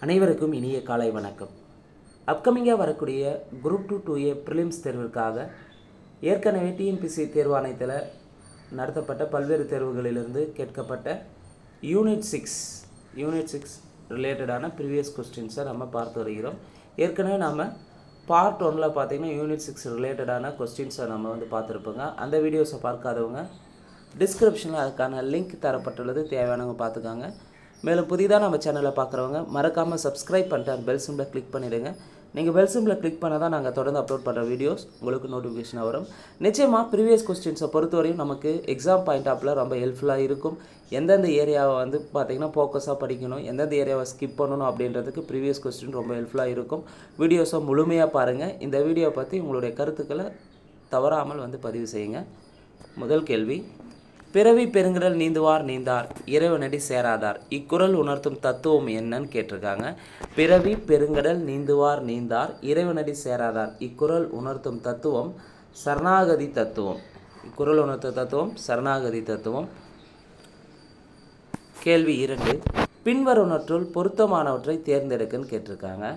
அனைவருக்கும் இனிய காலை வணக்கம். அப்கமிங்காக வரக்கூடிய குரூப் 2 2A ப்ரிலிம்ஸ் தேர்விற்காக ஏற்கனவே டிஎன்பிஎஸ்சி தேர்வாணையத்தில் நடத்தப்பட்ட பல்வேறு தேர்வுகளிலிருந்து கேட்கப்பட்ட யூனிட் 6 ரிலேட்டடான ப்ரீவியஸ் கொஸ்டின்ஸை நம்ம பார்த்து வருகிறோம். ஏற்கனவே நம்ம பார்ட் 1ல் பார்த்திங்கன்னா யூனிட் 6 ரிலேட்டடான கொஸ்டின்ஸை நம்ம பார்த்துருப்போங்க. அந்த வீடியோஸை பார்க்காதவங்க டிஸ்கிரிப்ஷனில் அதுக்கான லிங்க் தரப்பட்டுள்ளது, தேவையானவங்க பார்த்துக்காங்க. மேலும் புதிதாக நம்ம சேனலை பார்க்குறவங்க மறக்காமல் சப்ஸ்கிரைப் பண்ணிட்டு பெல் சிம்பிளை கிளிக் பண்ணிவிடுங்க. நீங்கள் பெல் சிம்பிளை கிளிக் பண்ணால் தான் நாங்கள் தொடர்ந்து அப்லோட் பண்ணுற வீடியோஸ் உங்களுக்கு நோட்டிஃபிகேஷனாக வரும். நிச்சயமாக ப்ரீவியஸ் கொஸ்டின்ஸை பொறுத்தவரையும் நமக்கு எக்ஸாம் பாயிண்ட் ஆஃபில் ரொம்ப ஹெல்ப்ஃபுல்லாக இருக்கும். எந்தெந்த ஏரியாவை பார்த்திங்கன்னா ஃபோக்கஸாக படிக்கணும், எந்தெந்த ஏரியாவை ஸ்கிப் பண்ணணும் அப்படின்றதுக்கு ப்ரீவியஸ் கொஸ்டின் ரொம்ப ஹெல்ப்ஃபுல்லாக இருக்கும். வீடியோஸை முழுமையாக பாருங்கள். இந்த வீடியோவை பற்றி உங்களுடைய கருத்துக்களை தவறாமல் பதிவு செய்யுங்க. முதல் கேள்வி, பிறவி பெருங்கடல் நீந்துவார் நீந்தார் இறைவனடி சேராதார் இக்குறள் உணர்த்தும் தத்துவம் என்னன்னு கேட்டிருக்காங்க. பிறவி பெருங்கடல் நீந்துவார் நீந்தார் இறைவனடி சேராதார் இக்குறள் உணர்த்தும் தத்துவம் சரணாகதி தத்துவம். இக்குறள் உணர்த்தும் தத்துவம் சரணாகதி தத்துவம். கேள்வி 2, பின்வருவனற்றுள் பொருத்தமானவற்றை தேர்ந்தெடுக்குன்னு கேட்டிருக்காங்க.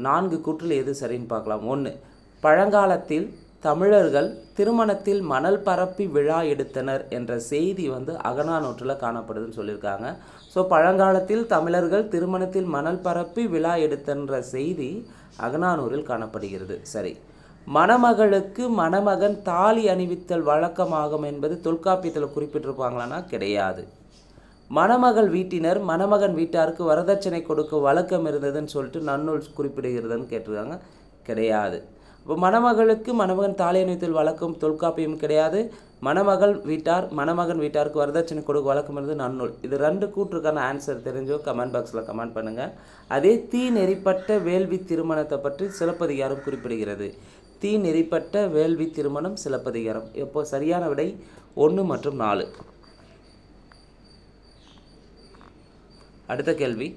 4 கூற்றில் எது சரின்னு பார்க்கலாம். 1, பழங்காலத்தில் தமிழர்கள் திருமணத்தில் மணல் பரப்பி விழா எடுத்தனர் என்ற செய்தி அகநானூற்றில் காணப்படுதுன்னு சொல்லியிருக்காங்க. ஸோ பழங்காலத்தில் தமிழர்கள் திருமணத்தில் மணல் பரப்பி விழா எடுத்தன்ற செய்தி அகநானூரில் காணப்படுகிறது. சரி. மணமகளுக்கு மணமகன் தாலி அணிவித்தல் வழக்கமாகும் என்பது தொல்காப்பியத்தில் குறிப்பிட்டிருப்பாங்களான்னா கிடையாது. மணமகள் வீட்டினர் மணமகன் வீட்டாருக்கு வரதட்சணை கொடுக்க வழக்கம் இருந்ததுன்னு சொல்லிட்டு நன்னூல் குறிப்பிடுகிறதுன்னு கேட்டிருக்காங்க. கிடையாது. இப்போ மணமகளுக்கு மணமகன் தாலி அணிவித்தல் வழக்கம் தொல்காப்பியம் கிடையாது. மணமகன் வீட்டாருக்கு வரதட்சணை கொடுக்க வழக்கம் இருந்து நன்னூல். இது 2 கூற்றுக்கான ஆன்சர் தெரிஞ்சோ கமெண்ட் பாக்ஸில் கமெண்ட் பண்ணுங்கள். அதே தீ நெறிப்பட்ட வேள்வி திருமணத்தை பற்றி சிலப்பதிகாரம் குறிப்பிடுகிறது. தீ நெறிப்பட்ட வேள்வி திருமணம் சிலப்பதிகாரம். இப்போ சரியான விடை 1 மற்றும் 4. அடுத்த கேள்வி,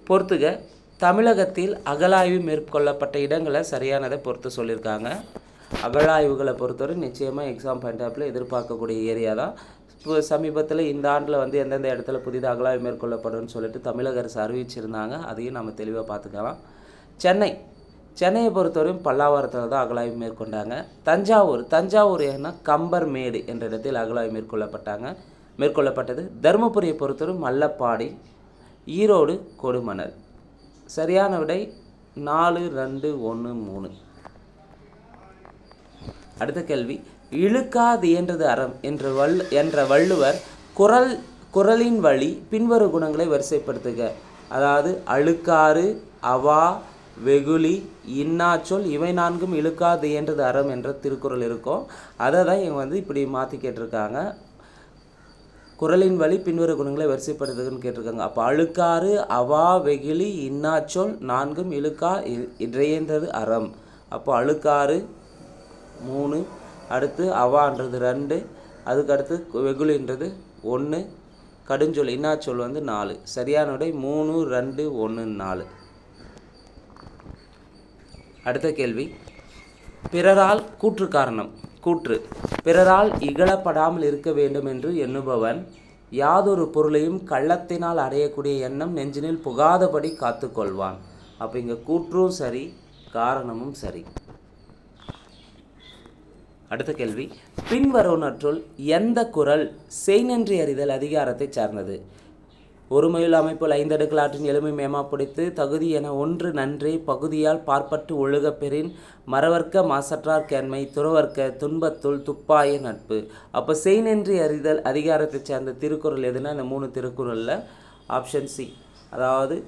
பொறுத்துக. தமிழகத்தில் அகழாய்வு மேற்கொள்ளப்பட்ட இடங்களை சரியானதை பொறுத்து சொல்லியிருக்காங்க. அகழாய்வுகளை பொறுத்தவரை நிச்சயமாக எக்ஸாம் பாயிண்ட் ஆஃபில் எதிர்பார்க்கக்கூடிய ஏரியா தான். இப்போ சமீபத்தில் இந்த ஆண்டில் எந்தெந்த இடத்துல புதிதாக அகழாய்வு மேற்கொள்ளப்படும்னு சொல்லிட்டு தமிழக அரசு அறிவிச்சிருந்தாங்க. அதையும் நம்ம தெளிவாக பார்த்துக்கலாம். சென்னையை பொறுத்தவரையும் பல்லாவரத்தில் தான் அகழாய்வு மேற்கொண்டாங்க. தஞ்சாவூர் ஏன்னா கம்பர்மேடு என்ற இடத்தில் அகழாய்வு மேற்கொள்ளப்பட்டது. தருமபுரியை பொறுத்தவரை மல்லப்பாடி, ஈரோடு கொடுமணல். சரியான விடை 4, 2, 1, 3. அடுத்த கேள்வி, இழுக்காது என்றது அறம் என்ற வள்ளுவர் குறளின் வழி பின்வரும் குணங்களை வரிசைப்படுத்துக. அதாவது அழுக்காறு, அவா, வெகுளி, இன்னாச்சொல் இவை 4ம் இழுக்காது என்றது அறம் என்ற திருக்குறள் இருக்கும். அதை தான் இவங்க இப்படி மாற்றி கேட்டிருக்காங்க. குறளின் வழி பின்வரும் குணங்களை வரிசைப்படுத்துதுன்னு கேட்டிருக்காங்க. அப்போ அழுக்காறு, அவா, வெகுளி, இன்னாச்சொல் 4ம் இழுக்கா இறையன்றது அறம். அப்போ அழுக்காறு 3, அடுத்து அவான்றது 2, அதுக்கு அடுத்து வெகுளின்றது 1, கடுஞ்சொல் இன்னாச்சொல் 4. சரியான விடை 3, 2, 1, 4. அடுத்த கேள்வி, பிறரால் கூற்று காரணம். கூற்று, பிறரால் இகழப்படாமல் இருக்க வேண்டும் என்று எண்ணுபவன் யாதொரு பொருளையும் கள்ளத்தினால் அடையக்கூடிய எண்ணம் நெஞ்சினில் புகாதபடி காத்து கொள்வான். அப்போ இங்கே கூற்றும் சரி, காரணமும் சரி. அடுத்த கேள்வி, பின்வருவனற்றுள் எந்த குறள் செய்நன்றி அறிதல் அதிகாரத்தை சார்ந்தது? ஒருமையுள் அமைப்புள் 5 அடுக்கல் ஆற்றின் எளிமை மேமாப்படுத்தி தகுதி என ஒன்று நன்றே பகுதியால் பார்ப்பட்டு ஒழுக பெறின் மறவர்க்க மாசற்றார் கேண்மை துறவர்க்க துன்பத்துள் துப்பாய நட்பு. அப்போ செய்நன்றி அறிதல் அதிகாரத்தை சேர்ந்த திருக்குறள் எதுனா இந்த 3 திருக்குறளில் ஆப்ஷன் சி, அதாவது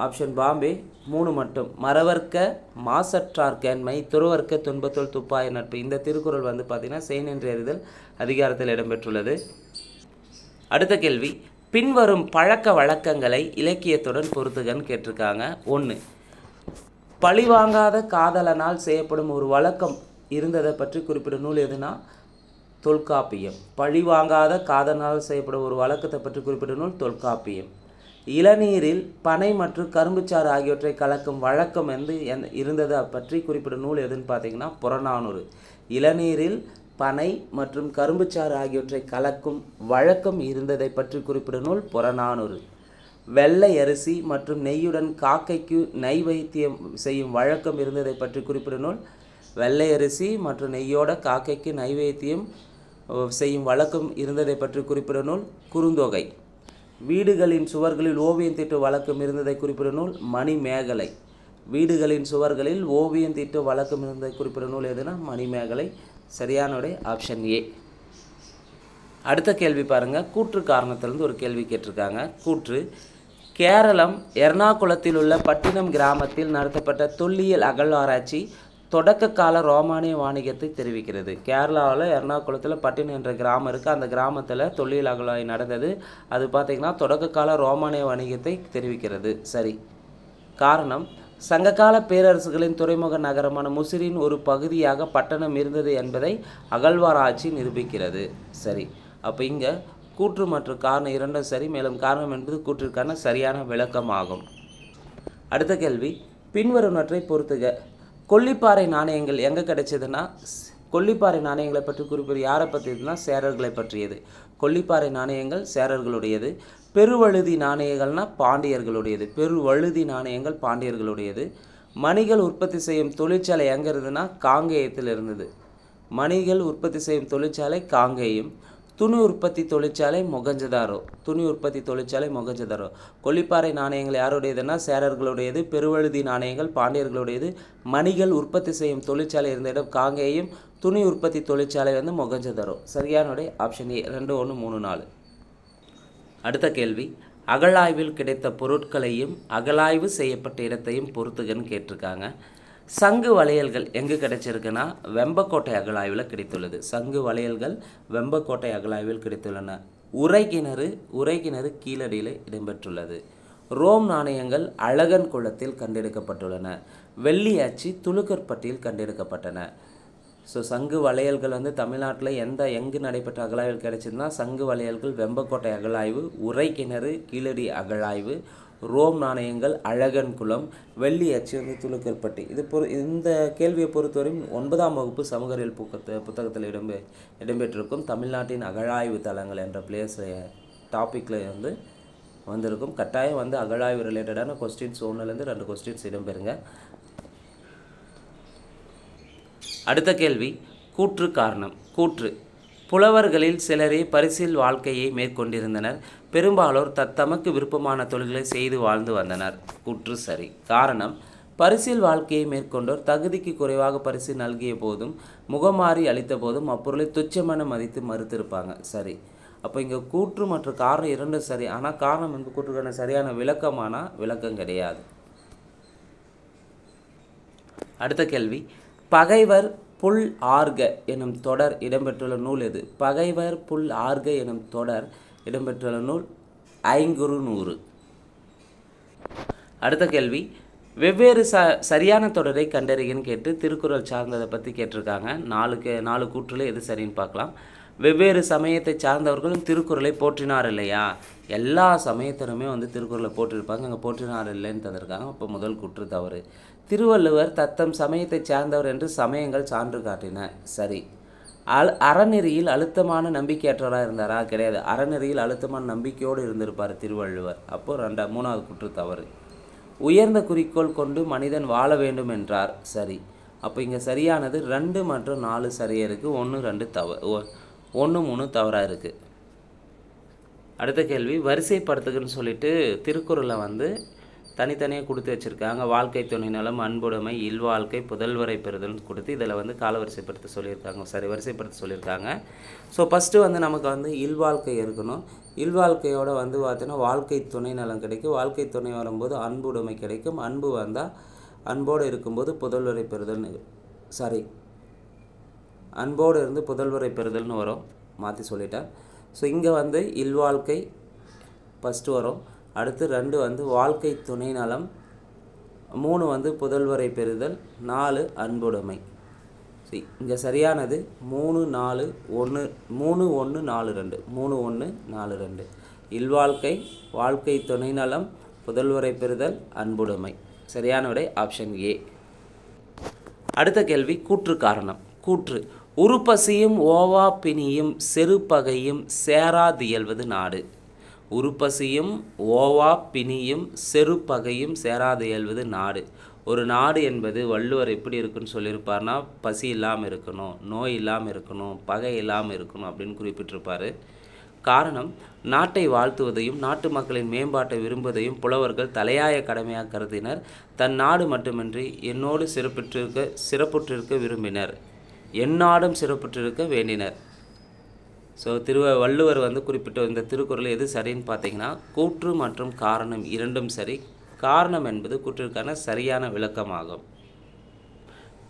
ஆப்ஷன் பாம்பே 3 மட்டும். மறவர்க்க மாசற்றார் கேண்மை துறவர்க்க துன்பத்துள் துப்பாய நட்பு. இந்த திருக்குறள் பார்த்திங்கன்னா செய்நன்றி அறிதல் அதிகாரத்தில் இடம்பெற்றுள்ளது. அடுத்த கேள்வி, பின்வரும் பழக்க வழக்கங்களை இலக்கியத்துடன் பொறுத்துகன்னு கேட்டிருக்காங்க. 1, பழிவாங்காத காதலனால் செய்யப்படும் ஒரு வழக்கம் இருந்ததை பற்றி குறிப்பிடும் நூல் எதுனா தொல்காப்பியம். பழிவாங்காத காதலனால் செய்யப்படும் ஒரு வழக்கத்தை பற்றி குறிப்பிடும் நூல் தொல்காப்பியம். இளநீரில் பனை மற்றும் கரும்புச்சாறு ஆகியவற்றை கலக்கும் வழக்கம் இருந்ததை பற்றி குறிப்பிடும் நூல் எதுன்னு பார்த்தீங்கன்னா புறநானூறு. இளநீரில் பனை மற்றும் கரும்புச்சாறு ஆகியவற்றை கலக்கும் வழக்கம் இருந்ததை பற்றி குறிப்பிடும் நூல் புறநானூறு. வெள்ளை அரிசி மற்றும் நெய்யுடன் காக்கைக்கு நைவேத்தியம் செய்யும் வழக்கம் இருந்ததை பற்றி குறிப்பிடும் நூல். வெள்ளை அரிசி மற்றும் நெய்யோட காக்கைக்கு நைவேத்தியம் செய்யும் வழக்கம் இருந்ததை பற்றி குறிப்பிடும் நூல் குறுந்தொகை. வீடுகளின் சுவர்களில் ஓவியம் தீட்டும் வழக்கம் இருந்ததை குறிப்பிடும் நூல் மணிமேகலை. வீடுகளின் சுவர்களில் ஓவியம் தீட்டும் வழக்கம் இருந்ததை குறிப்பிடும் நூல் எதுனா மணிமேகலை. சரியான விடை ஆப்ஷன் ஏ. அடுத்த கேள்வி பாருங்கள். கூற்று காரணத்திலிருந்து ஒரு கேள்வி கேட்டிருக்காங்க. கூற்று: கேரளம் எர்ணாகுளத்தில் உள்ள பட்டினம் கிராமத்தில் நடத்தப்பட்ட தொல்லியல் அகழ்வாராய்ச்சி தொடக்க கால ரோமானிய வாணிகத்தை தெரிவிக்கிறது. கேரளாவில் எர்ணாகுளத்தில் பட்டினம் என்ற கிராமம் இருக்குது. அந்த கிராமத்தில் தொல்லியல் அகழ்வாய்வு நடந்தது. அது பார்த்திங்கன்னா தொடக்க கால ரோமானிய வாணிகத்தை தெரிவிக்கிறது. சரி. காரணம்: சங்ககால பேரரசுகளின் துறைமுக நகரமான முசிறின் ஒரு பகுதியாக பட்டணம் இருந்தது என்பதை அகழ்வாராய்ச்சி நிரூபிக்கிறது. சரி. அப்போ இங்கே கூற்று மற்றும் காரணம் இரண்டும் சரி. மேலும் காரணம் என்பது கூற்றிற்கான சரியான விளக்கமாகும். அடுத்த கேள்வி: பின்வருவனவற்றை பொறுத்துக. கொல்லிப்பாறை நாணயங்கள் எங்கே கிடைச்சதுன்னா, கொல்லிப்பாறை நாணயங்களை பற்றி குறிப்பிட யாரை பற்றியதுன்னா சேரர்களை பற்றியது. கொல்லிப்பாறை நாணயங்கள் சேரர்களுடையது. பெருவழுதி நாணயங்கள்னால் பாண்டியர்களுடையது. பெருவழுதி நாணயங்கள் பாண்டியர்களுடையது. மணிகள் உற்பத்தி செய்யும் தொழிற்சாலை எங்கே இருந்ததுன்னா காங்கேயத்தில் இருந்தது. மணிகள் உற்பத்தி செய்யும் தொழிற்சாலை காங்கேயம். துணி உற்பத்தி தொழிற்சாலை மொகஞ்சதாரோ. துணி உற்பத்தி தொழிற்சாலை மொகஞ்சதாரோ. கொல்லிப்பாறை நாணயங்கள் யாருடையதுன்னா சேரர்களுடையது. பெருவழுதி நாணயங்கள் பாண்டியர்களுடையது. மணிகள் உற்பத்தி செய்யும் தொழிற்சாலை இருந்த இடம் காங்கேயம். துணி உற்பத்தி தொழிற்சாலை வந்து மொகஞ்சதாரோ. சரியான ஆப்ஷன் ஏ. 2, 1, 3, 4. அடுத்த கேள்வி: அகழாய்வில் கிடைத்த பொருட்களையும் அகழாய்வு செய்யப்பட்ட இடத்தையும் பொறுத்துகன்னு கேட்டிருக்காங்க. சங்கு வளையல்கள் எங்கே கிடைச்சிருக்குன்னா வெம்பக்கோட்டை அகழாய்வில் கிடைத்துள்ளது. சங்கு வளையல்கள் வெம்பக்கோட்டை அகழாய்வில் கிடைத்துள்ளன. உரைக்கிணறு கீழடியில் இடம்பெற்றுள்ளது. ரோம் நாணயங்கள் அழகன் குளத்தில் கண்டெடுக்கப்பட்டுள்ளன. வெள்ளி அச்சு துலுக்கற்பட்டியில் கண்டெடுக்கப்பட்டன. ஸோ சங்கு வளையல்கள் வந்து தமிழ்நாட்டில் எங்கு நடைபெற்ற அகழாய்வில் கிடைச்சதுன்னா சங்கு வளையல்கள் வெம்பக்கோட்டை அகழாய்வு, உரைக்கிணறு கீழடி அகழாய்வு, ரோம் நாணயங்கள் அழகன் குளம், வெள்ளி அச்சு வந்து துலுக்கற்பட்டி. இந்த கேள்வியை பொறுத்தவரையும் 9ஆம் வகுப்பு சமூகறியல் புத்தகத்தில் இடம்பெற்றிருக்கும். தமிழ்நாட்டின் அகழாய்வு தலங்கள் என்ற பிளேஸ் டாப்பிக்கில் வந்து வந்திருக்கும். கட்டாயம் வந்து அகழாய்வு ரிலேட்டடான கொஸ்டின்ஸ் 1லேருந்து 2 கொஸ்டின்ஸ் இடம்பெறுங்க. அடுத்த கேள்வி: கூற்று காரணம். கூற்று: புலவர்களில் சிலரே பரிசில் வாழ்க்கையை மேற்கொண்டிருந்தனர். பெரும்பாலோர் தமக்கு விருப்பமான தொழில்களை செய்து வாழ்ந்து வந்தனர். கூற்று சரி. காரணம்: பரிசில் வாழ்க்கையை மேற்கொண்டோர் தகுதிக்கு குறைவாக பரிசு நல்கிய போதும் முகமாறி அளித்த போதும் அப்பொருளை துச்சமென மதித்து மறுத்திருப்பாங்க. சரி. அப்போ இங்கே கூற்று மற்றும் காரணம் இரண்டும் சரி. ஆனால் காரணம் வந்து கூற்றுக்கான சரியான விளக்கமானால் விளக்கம் கிடையாது. அடுத்த கேள்வி: பகைவர் புல் ஆர்க எனும் தொடர் இடம்பெற்றுள்ள நூல் எது? பகைவர் புல் ஆர்க எனும் தொடர் இடம்பெற்றுள்ள நூல் ஐங்குறுநூறு. அடுத்த கேள்வி: வெவ்வேறு சரியான தொடரை கண்டறிகன்னு கேட்டு திருக்குறள் சார்ந்ததை பற்றி கேட்டிருக்காங்க. 4 கூற்றில் எது சரின்னு பார்க்கலாம். வெவ்வேறு சமயத்தை சார்ந்தவர்களும் திருக்குறளை போற்றினார் இல்லையா? எல்லா சமயத்தினருமே வந்து திருக்குறளை போற்றிருப்பாங்க. அங்கே போற்றினார் இல்லைன்னு தந்திருக்காங்க. அப்போ முதல் கூற்று தவறு. திருவள்ளுவர் தத்தம் சமயத்தை சார்ந்தவர் என்று சமயங்கள் சான்று காட்டின. சரி. அறநெறியில் அழுத்தமான நம்பிக்கையற்றவராக இருந்தாரா? கிடையாது. அறநெறியில் அழுத்தமான நம்பிக்கையோடு இருந்திருப்பார் திருவள்ளுவர். அப்போது 3வது கூற்று தவறு. உயர்ந்த குறிக்கோள் கொண்டு மனிதன் வாழ வேண்டும் என்றார். சரி. அப்போ இங்கே சரியானது 2 மற்றும் 4 சரியாக இருக்குது. 1, 2 தவறு. 1, 3 தவறாக இருக்குது. அடுத்த கேள்வி: வரிசைப்படுத்துக்குன்னு சொல்லிட்டு திருக்குறளை வந்து தனித்தனியாக கொடுத்து வச்சுருக்காங்க. வாழ்க்கை துணை நலம், அன்புடைமை, இல்வாழ்க்கை, புதல்வரை பெறுதல்னு கொடுத்து இதில் வந்து காலவரிசைப்படுத்த சொல்லியிருக்காங்க. சரி, வரிசைப்படுத்த சொல்லியிருக்காங்க. ஸோ ஃபஸ்ட்டு வந்து நமக்கு வந்து இல்வாழ்க்கை இருக்கணும். இல்வாழ்க்கையோட வந்து பார்த்தீங்கன்னா வாழ்க்கை துணை நலம் கிடைக்கும். வாழ்க்கை துணை வரும்போது அன்புடைமை கிடைக்கும். அன்பு வந்தால் அன்போடு இருக்கும்போது புதல்வரை பெறுதல்னு அன்போடு இருந்து புதல்வரை பெறுதல்னு வரும். மாற்றி சொல்லிட்டேன். ஸோ இங்கே வந்து இல்வாழ்க்கை ஃபஸ்ட்டு வரும். அடுத்து 2 வந்து வாழ்க்கை துணை நலம், 3 வந்து புதல்வரை பெறுதல், 4 அன்புடைமை. சரி, இங்கே சரியானது 3, 4, 1, 3, 1, 4, 2. 3, 1, 4, 2. இல்வாழ்க்கை, வாழ்க்கை துணை நலம், புதல்வரை பெறுதல், அன்புடைமை. சரியான விடை ஆப்ஷன் ஏ. அடுத்த கேள்வி: கூற்று காரணம். கூற்று: உருப்பசியும் ஓவா பிணியும் செருப்பகையும் சேராதியல்வது நாடு. உருப்பசியும் ஓவா பிணியும் செருப்பகையும் சேராது இயல்வது நாடு. ஒரு நாடு என்பது வள்ளுவர் எப்படி இருக்குன்னு சொல்லியிருப்பார்னா, பசி இல்லாமல் இருக்கணும், நோய் இல்லாமல் இருக்கணும், பகை இல்லாமல் இருக்கணும் அப்படின்னு குறிப்பிட்டிருப்பார். காரணம், நாட்டை வாழ்த்துவதையும் நாட்டு மக்களின் மேம்பாட்டை விரும்புவதையும் புலவர்கள் தலையாய கடமையாக கருதினர். தன் நாடு மட்டுமின்றி என்னோடு சிறப்புற்றிருக்க விரும்பினர், எந்நாடும் சிறப்புற்றிருக்க வேண்டினர். ஸோ வள்ளுவர் குறிப்பிட்ட இந்த திருக்குறள் எது சரின்னு பார்த்தீங்கன்னா, கூற்று மற்றும் காரணம் இரண்டும் சரி. காரணம் என்பது கூற்றிற்கான சரியான விளக்கமாகும்.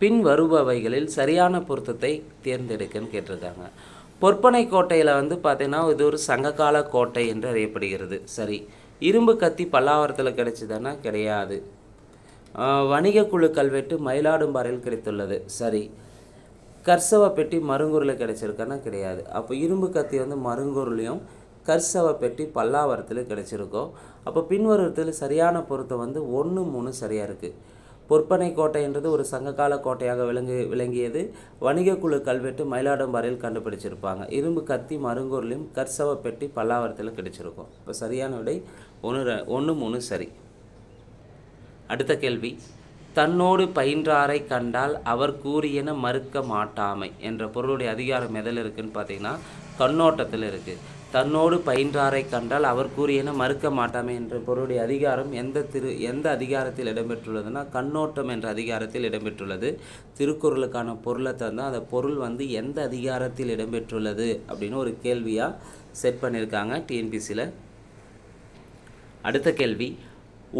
பின் வருபவைகளில் சரியான பொருத்தத்தை தேர்ந்தெடுக்கன்னு கேட்டிருக்காங்க. பொற்பனை கோட்டையில் பார்த்தீங்கன்னா இது ஒரு சங்ககால கோட்டை என்று அறியப்படுகிறது. சரி. இரும்பு கத்தி பல்லாவரத்தில் கிடைச்சதுன்னா கிடையாது. வணிக குழு கல்வெட்டு மயிலாடும்பாறையில் கிடைத்துள்ளது. சரி. கர்சவ பெட்டி மருங்கூரில் கிடைச்சிருக்கான்னா கிடையாது. அப்போ இரும்பு கத்தி மருங்கூர்லேயும் கர்சவ பெட்டி பல்லாவரத்தில் கிடைச்சிருக்கோம். அப்போ பின்வருவத்தில் சரியான பொருத்தம் 1, 3 சரியாக இருக்குது. பொற்பனை கோட்டைன்றது ஒரு சங்ககால கோட்டையாக விளங்கியது. வணிக குழு கல்வெட்டு மயிலாடும்பாறையில் கண்டுபிடிச்சிருப்பாங்க. இரும்பு கத்தி மருங்கூர்லையும் கர்சவ பெட்டி பல்லாவரத்தில் கிடைச்சிருக்கும். இப்போ சரியான விடை 1, 3 சரி. அடுத்த கேள்வி, தன்னோடு பயின்றாரை கண்டால் அவர் கூறியன மறுக்க மாட்டாமை என்ற பொருளுடைய அதிகாரம் எதில் இருக்குதுன்னு பார்த்தீங்கன்னா, கண்ணோட்டத்தில் இருக்குது. தன்னோடு பயின்றாரை கண்டால் அவர் கூறியன மறுக்க மாட்டாமை என்ற பொருளுடைய அதிகாரம் எந்த அதிகாரத்தில் இடம்பெற்றுள்ளதுன்னா, கண்ணோட்டம் என்ற அதிகாரத்தில் இடம்பெற்றுள்ளது. திருக்குறளுக்கான பொருளை தந்தால் அந்த பொருள் எந்த அதிகாரத்தில் இடம்பெற்றுள்ளது அப்படின்னு ஒரு கேள்வியாக செட் பண்ணியிருக்காங்க டிஎன்பிசியில். அடுத்த கேள்வி,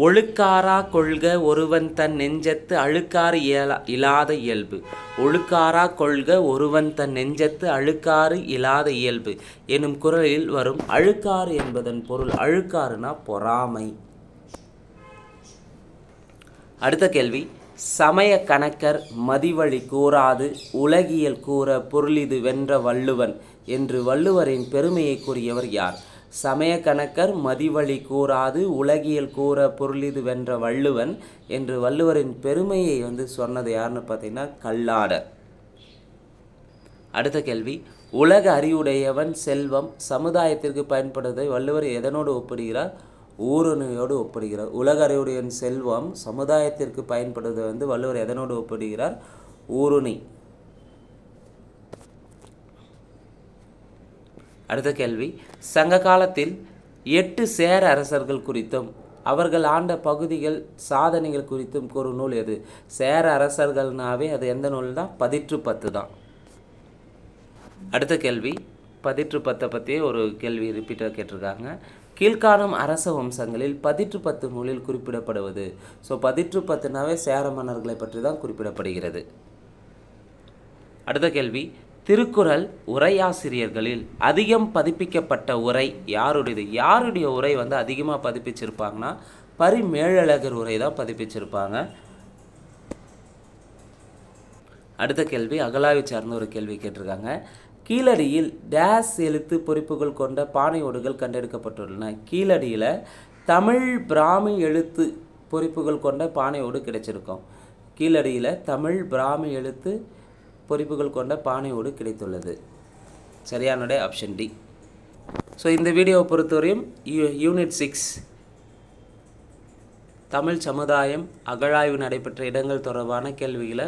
ஒழுக்காரா கொள்க ஒருவன் தன் நெஞ்சத்து அழுக்காறு இல்லாத இயல்பு. ஒழுக்காரா கொள்க ஒருவன் தன் நெஞ்சத்து அழுக்காறு இல்லாத இயல்பு எனும் குறளில் வரும் அழுக்காறு என்பதன் பொருள். அழுக்காறுனா பொறாமை. அடுத்த கேள்வி, சமய கணக்கர் மதிவழி கூறாது உலகியல் கூற பொருளிது வென்ற வள்ளுவன் என்று வள்ளுவரின் பெருமையை கூறியவர் யார்? சமய கணக்கர் மதிவழி கூறாது உலகியல் கூற பொருளிது வென்ற வள்ளுவன் என்று வள்ளுவரின் பெருமையை சொன்னது யாருன்னு பார்த்தீங்கன்னா கல்லாடர். அடுத்த கேள்வி, உலக அறிவுடையவன் செல்வம் சமுதாயத்திற்கு பயன்படுவதை வள்ளுவர் எதனோடு ஒப்பிடுகிறார்? ஊருணியோடு ஒப்பிடுகிறார். உலக அறிவுடையவன் செல்வம் சமுதாயத்திற்கு பயன்படுவதை வள்ளுவர் எதனோடு ஒப்பிடுகிறார்? ஊருணி. அடுத்த கேள்வி, சங்க காலத்தில் 8 சேர அரசர்கள் குறித்தும் அவர்கள் ஆண்ட பகுதிகள் சாதனைகள் குறித்தும் ஒரு நூல் எது? சேர அரசர்கள்னாவே அது எந்த நூல் தான்? பதிற்று 10 தான். அடுத்த கேள்வி, பதிற்று 10 பற்றியே ஒரு கேள்வி ரிப்பீட்டாக கேட்டிருக்காங்க. கீழ்காணும் அரச வம்சங்களில் பதிற்று 10 நூலில் குறிப்பிடப்படுவது. ஸோ பதிற்று 10னாவே சேர மன்னர்களை பற்றி தான் குறிப்பிடப்படுகிறது. அடுத்த கேள்வி, திருக்குறள் உரையாசிரியர்களில் அதிகம் பதிப்பிக்கப்பட்ட உரை யாருடையது? யாருடைய உரை அதிகமாக பதிப்பிச்சிருப்பாங்கன்னா பரிமேலழகர் உரை தான் பதிப்பிச்சிருப்பாங்க. அடுத்த கேள்வி அகலாய்வு சார்ந்த ஒரு கேள்வி கேட்டிருக்காங்க. கீழடியில் டேஸ் எழுத்து பொறிப்புகள் கொண்ட பானை ஓடுகள் கண்டெடுக்கப்பட்டுள்ளன. கீழடியில் தமிழ் பிராமி எழுத்து பொறிப்புகள் கொண்ட பானை ஓடு கிடைச்சிருக்கும். கீழடியில் தமிழ் பிராமி எழுத்து பொறிப்புகள் கொண்ட பானையோடு கிடைத்துள்ளது. சரியானோட ஆப்ஷன் டி. ஸோ இந்த வீடியோவை பொறுத்தவரையும் யூனிட் 6 தமிழ் சமுதாயம் அகழாய்வு நடைபெற்ற இடங்கள் தொடர்பான கேள்விகளை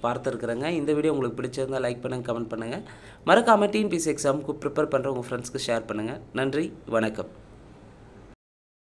பார்த்துருக்குறேங்க. இந்த வீடியோ உங்களுக்கு பிடிச்சிருந்தால் லைக் பண்ணுங்கள், கமெண்ட் பண்ணுங்கள். மறக்காமல் டிஎன்பிஎஸ்சி எக்ஸாமுக்கு ப்ரிப்பேர் பண்ணுற உங்கள் ஃப்ரெண்ட்ஸ்க்கு ஷேர் பண்ணுங்கள். நன்றி, வணக்கம்.